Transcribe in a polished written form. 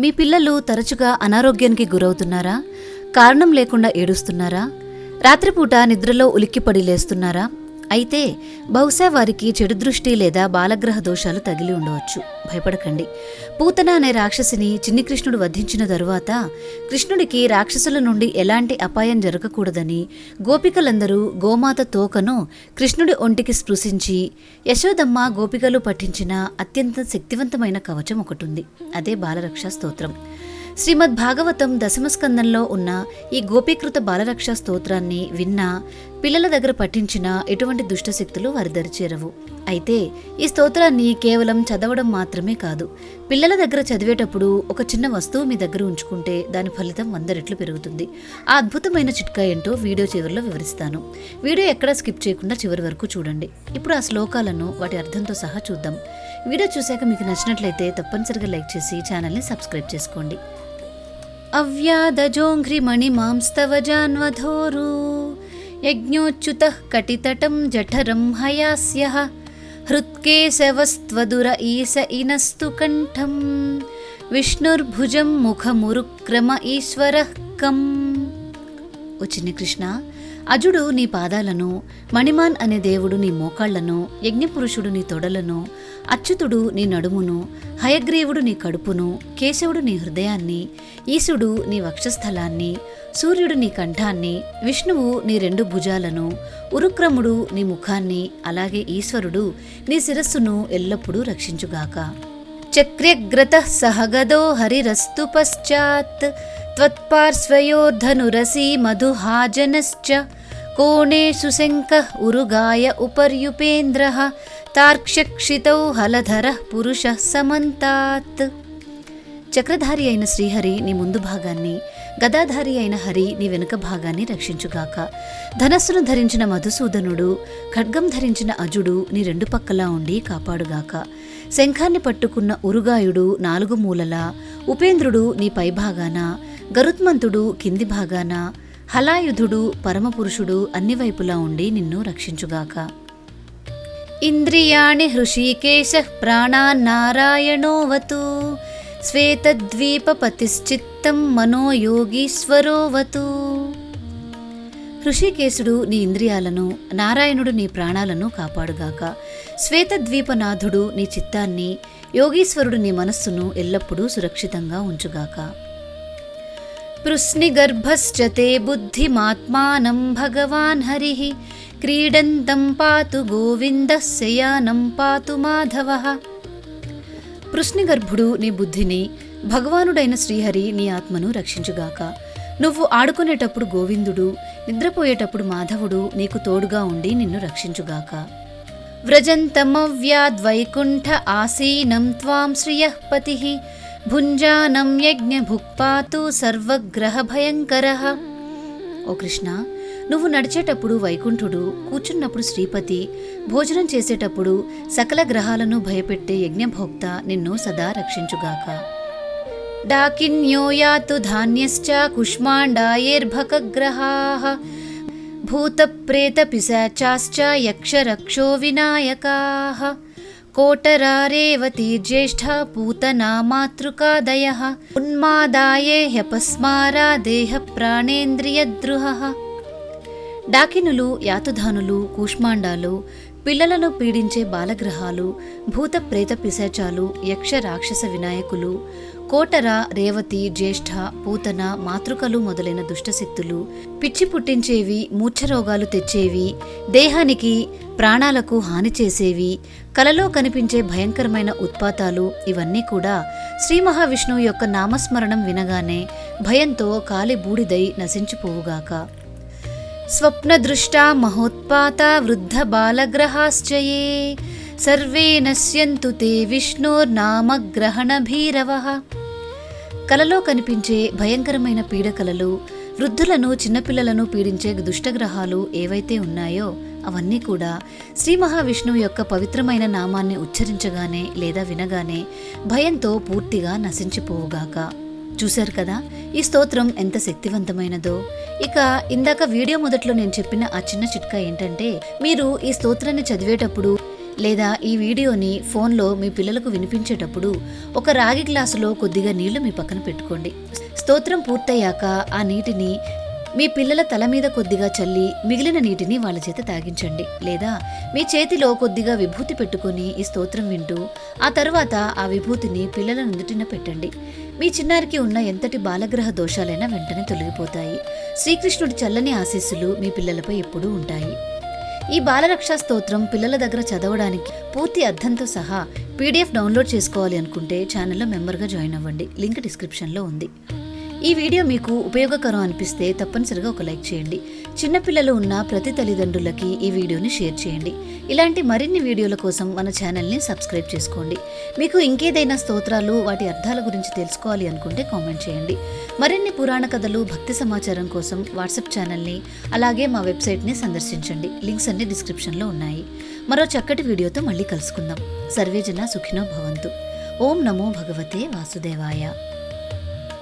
మీ పిల్లలు తరచుగా అనారోగ్యానికి గురవుతున్నారా? కారణం లేకుండా ఏడుస్తున్నారా? రాత్రిపూట నిద్రలో ఉలిక్కిపడి లేస్తున్నారా? అయితే బహుశా వారికి చెడు దృష్టి లేదా బాలగ్రహ దోషాలు తగిలి ఉండవచ్చు. భయపడకండి. పూతన అనే రాక్షసిని చిన్ని కృష్ణుడు వధించిన తరువాత కృష్ణుడికి రాక్షసుల నుండి ఎలాంటి అపాయం జరగకూడదని గోపికలందరూ గోమాత తోకను కృష్ణుడి ఒంటికి స్పృశించి యశోదమ్మ గోపికలు పఠించిన అత్యంత శక్తివంతమైన కవచం ఒకటుంది. అదే బాలరక్షా స్తోత్రం. శ్రీమద్ భాగవతం దశమస్కందంలో ఉన్న ఈ గోపీకృత బాలరక్షా స్తోత్రాన్ని విన్నా పిల్లల దగ్గర పఠించిన ఎటువంటి దుష్టశక్తులు వారి దరిచేరవు. అయితే ఈ స్తోత్రాన్ని కేవలం చదవడం మాత్రమే కాదు, పిల్లల దగ్గర చదివేటప్పుడు ఒక చిన్న వస్తువు మీ దగ్గర ఉంచుకుంటే దాని ఫలితం 100 రెట్లు పెరుగుతుంది. ఆ అద్భుతమైన చిట్కా ఏంటో వీడియో చివరిలో వివరిస్తాను. వీడియో ఎక్కడా స్కిప్ చేయకుండా చివరి వరకు చూడండి. ఇప్పుడు ఆ శ్లోకాలను వాటి అర్థంతో సహా చూద్దాం. వీడియో చూశాక మీకు నచ్చినట్లయితే తప్పనిసరిగా లైక్ చేసి ఛానల్ని సబ్స్క్రైబ్ చేసుకోండి. అవ్యాదజోంఘ్రిమణిమాంస్తవ జాన్వధోరు యజ్ఞోచ్యుతః కటితటం జఠరం హయాస్యః హృత్కేశవస్త్వదుర ఈశ ఇనస్తు కంఠం విష్ణుర్భుజం ముఖమురుక్రమ ఈశ్వరః కం. ఓ చిన్ని కృష్ణ, అజుడు నీ పాదాలను, మణిమాన్ అనే దేవుడు నీ మోకాళ్లను, యజ్ఞపురుషుడు నీ తొడలను, అచ్యుతుడు నీ నడుమును, హయగ్రీవుడు నీ కడుపును, కేశవుడు నీ హృదయాన్ని, ఈశుడు నీ వక్షస్థలాన్ని, సూర్యుడు నీ కంఠాన్ని, విష్ణువు నీ 2 భుజాలను, ఉరుక్రముడు నీ ముఖాన్ని, అలాగే ఈశ్వరుడు నీ శిరస్సును ఎల్లప్పుడూ రక్షించుగాక. చక్ర్యగ్రతః సహగదో హరిరస్తు పశ్చాత్ త్వత్పార్శ్వయోర్ధనురసీ మధుహాజనశ్చ కోణేషు శంఖః ఉరుగాయ ఉపర్యుపేంద్రః తార్క్ష్యక్షితౌ హలధరః పురుషః సమంతాత్. చక్రధారి అయిన శ్రీహరి నీ ముందు భాగాన్ని, గదాధారి అయిన హరి నీ వెనుక భాగాన్ని రక్షించుగాక. ధనస్సును ధరించిన మధుసూదనుడు, ఖడ్గం ధరించిన అజుడు నీ 2 పక్కలా ఉండి కాపాడుగాక. శంఖాన్ని పట్టుకున్న ఉరుగాయుడు 4 మూలలా, ఉపేంద్రుడు నీ పైభాగాన, గరుత్మంతుడు కింది భాగాన, హలాయుధుడు పరమపురుషుడు అన్ని వైపులా ఉండి నిన్ను రక్షించుగాక. ఇంద్రియాణి హృషీకేశః ప్రాణాన్నారాయణోవతు శ్వేతద్వీపపతిశ్చిత్తం మనోయోగీశ్వరోవతు. హృషికేశుడు నీ ఇంద్రియాలను, నారాయణుడు నీ ప్రాణాలను కాపాడుగాక. శ్వేతద్వీపనాథుడు నీ చిత్తాన్ని, యోగీశ్వరుడు నీ మనస్సును ఎల్లప్పుడూ సురక్షితంగా ఉంచుగాక. పృశ్నిగర్భశ్చ తే బుద్ధిమాత్మానం భగవాన్ హరిః క్రీడంతం పాతు గోవిందః శయానం పాతు మాధవః. పృశ్నిగర్భుడు నీ బుద్ధిని, భగవానుడైన శ్రీహరి నీ ఆత్మను రక్షించుగాక. నువ్వు ఆడుకునేటప్పుడు గోవిందుడు, నిద్రపోయేటప్పుడు మాధవుడు నీకు తోడుగా ఉండి నిన్ను రక్షించుగాక. వ్రజంతమవ్యాద్వైకుంఠ ఆసీనం త్వాం శ్రియః పతిః భుంజానం యజ్ఞభుక్పాతు సర్వగ్రహ భయంకరః. ఓ కృష్ణ, నువ్వు నడిచేటప్పుడు వైకుంఠుడు, కూర్చున్నప్పుడు శ్రీపతి, భోజనం చేసేటప్పుడు సకల గ్రహాలను భయపెట్టే యజ్ఞభోక్త నిన్ను సదా రక్షించుగాక. డాకిన్యో యాతు ధాన్యశ్చ కుష్మాండాయేర్భకగ్రహాః భూతప్రేత పిశాచాశ్చ యక్షరక్షో వినాయకాః కోటరారేవతీర్జ్యేష్ఠ పూతనా మాతృకాదయః ఉన్మాదాయే హ్యపస్మారా దేహ ప్రాణేంద్రియద్రుహః. డాకినులు, యాతుధానులు, కూష్మాండాలు, పిల్లలను పీడించే బాలగ్రహాలు, భూత ప్రేత పిశాచాలు, యక్ష రాక్షస వినాయకులు, కోటర, రేవతి, జ్యేష్ఠ, పూతన, మాతృకలు మొదలైన దుష్టశక్తులు, పిచ్చి పుట్టించేవి, మూర్ఛరోగాలు తెచ్చేవి, దేహానికి ప్రాణాలకు హాని చేసేవి, కలలో కనిపించే భయంకరమైన ఉత్పాతాలు, ఇవన్నీ కూడా శ్రీ మహావిష్ణువు యొక్క నామస్మరణం వినగానే భయంతో కాలి బూడిదై నశించిపోవుగాక. స్వప్నదృష్టా మహోత్పాతా వృద్ధ బాలగ్రహాశ్చయే సర్వే నశ్యంతు తే విష్ణోర్నామగ్రహణ భీరవః. కలలో కనిపించే భయంకరమైన పీడకలలు, వృద్ధులను, చిన్నపిల్లలను పీడించే దుష్టగ్రహాలు ఏవైతే ఉన్నాయో అవన్నీ కూడా శ్రీ మహావిష్ణువు యొక్క పవిత్రమైన నామాన్ని ఉచ్చరించగానే లేదా వినగానే భయంతో పూర్తిగా నశించిపోవుగాక. చూశారు కదా ఈ స్తోత్రం ఎంత శక్తివంతమైనదో. ఇక ఇందాక వీడియో మొదట్లో నేను చెప్పిన ఆ చిన్న చిట్కా ఏంటంటే, మీరు ఈ స్తోత్రాన్ని చదివేటప్పుడు లేదా ఈ వీడియోని ఫోన్లో మీ పిల్లలకు వినిపించేటప్పుడు ఒక రాగి గ్లాసులో కొద్దిగా నీళ్లు మీ పక్కన పెట్టుకోండి. స్తోత్రం పూర్తయ్యాక ఆ నీటిని మీ పిల్లల తల మీద కొద్దిగా చల్లి మిగిలిన నీటిని వాళ్ళ చేత తాగించండి. లేదా మీ చేతిలో కొద్దిగా విభూతి పెట్టుకొని ఈ స్తోత్రం వింటూ ఆ తర్వాత ఆ విభూతిని పిల్లల నుదుటిన పెట్టండి. మీ చిన్నారికి ఉన్న ఎంతటి బాలగ్రహ దోషాలైనా వెంటనే తొలగిపోతాయి. శ్రీకృష్ణుడి చల్లని ఆశీస్సులు మీ పిల్లలపై ఎప్పుడూ ఉంటాయి. ఈ బాలరక్షా స్తోత్రం పిల్లల దగ్గర చదవడానికి పూర్తి అర్థంతో సహా PDF డౌన్లోడ్ చేసుకోవాలి అనుకుంటే ఛానల్లో మెంబర్గా జాయిన్ అవ్వండి. లింక్ డిస్క్రిప్షన్లో ఉంది. ఈ వీడియో మీకు ఉపయోగకరం అనిపిస్తే తప్పనిసరిగా ఒక లైక్ చేయండి. చిన్నపిల్లలు ఉన్న ప్రతి తల్లిదండ్రులకి ఈ వీడియోని షేర్ చేయండి. ఇలాంటి మరిన్ని వీడియోల కోసం మన ఛానల్ని సబ్స్క్రైబ్ చేసుకోండి. మీకు ఇంకేదైనా స్తోత్రాలు వాటి అర్థాల గురించి తెలుసుకోవాలి అనుకుంటే కామెంట్ చేయండి. మరిన్ని పురాణ కథలు, భక్తి సమాచారం కోసం వాట్సాప్ ఛానల్ని అలాగే మా వెబ్సైట్ని సందర్శించండి. లింక్స్ అన్ని డిస్క్రిప్షన్లో ఉన్నాయి. మరో చక్కటి వీడియోతో మళ్ళీ కలుసుకుందాం. సర్వేజన సుఖినో భవంతు. ఓం నమో భగవతే వాసుదేవాయ.